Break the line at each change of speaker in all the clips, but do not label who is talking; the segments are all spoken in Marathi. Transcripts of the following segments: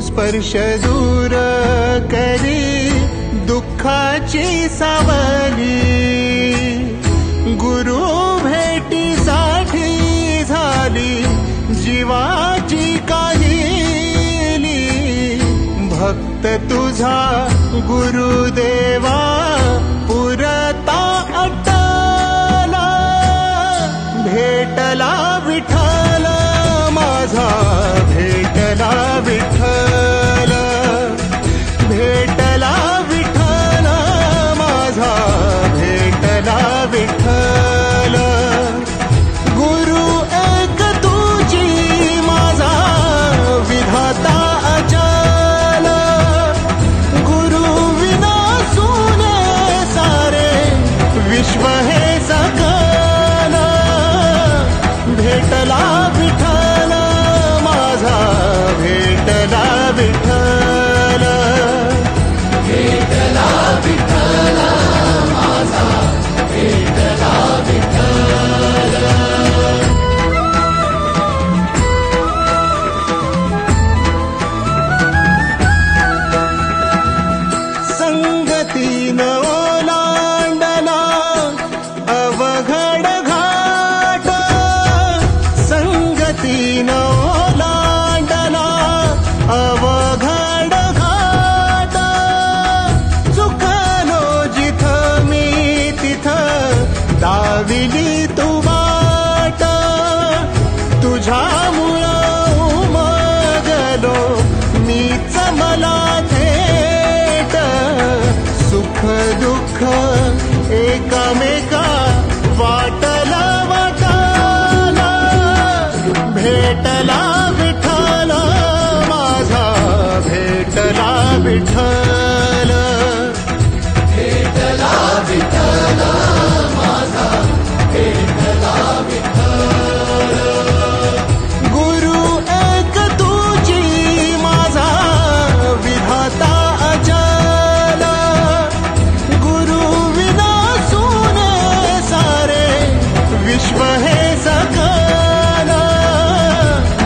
स्पर्श दूर करी दुःखाची सावली, गुरु भेटीसाठी झाली जीवाची काहिली। भक्त तुझा गुरुदेवा पुरता अटला, भेटला विठ्ठल माझा, भेटला विठ्ठल, भेटला विठ्ठल माझा, भेटला विठ्ठल। गुरु एक तुझी माझा विधाता अचल, गुरु विना सुने सारे विश्व हे सकल। भेटला विठ्ठल माझा, भेटला विठ्ठल, भेटला विठ्ठल माझा, भेटला विठ्ठल। संगतीन ओलांडला अवघड घाट, संगतीन ओलांडला अवघड घाट। चुकलो जिथं मी तिथं दाविली तू वाट, तुझ्यामुळं उमगलो मीच मला थेट। सुख दुःख एकमेका वाटला वाटाला, भेटला विठ्ठल माझा, भेटला विठ्ठल, भेटला विठ्ठल माझा, भेटला विठ्ठल। गुरु एक तुझी माझा विधाता अचल, गुरु विना सुने सारे विश्व हे सकल।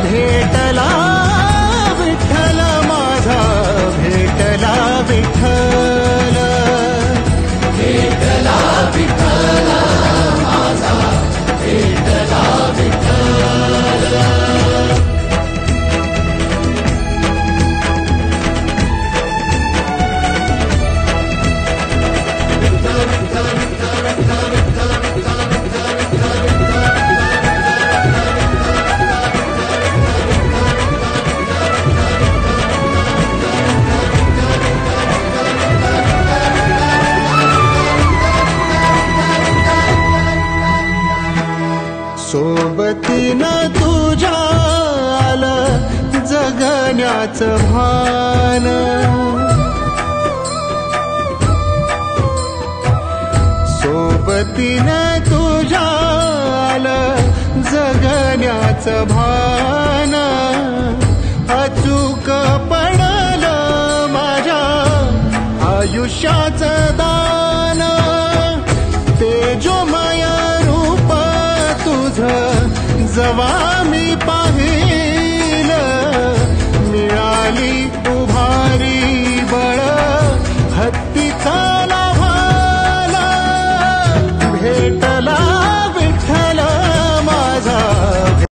भेटला विठ्ठल माझा, भेटला विठ्ठल, भेटला विठ्ठल माझा, भेटला विठ्ठल। सोबतीनं तुझ्या आलं जगण्याचं भान, सोबतीनं तुझ्या आलं जगण्याचं भान। अचूक पडलं माझ्या आयुष्याचं दान, तेजोमय रूप तुझं जवा मी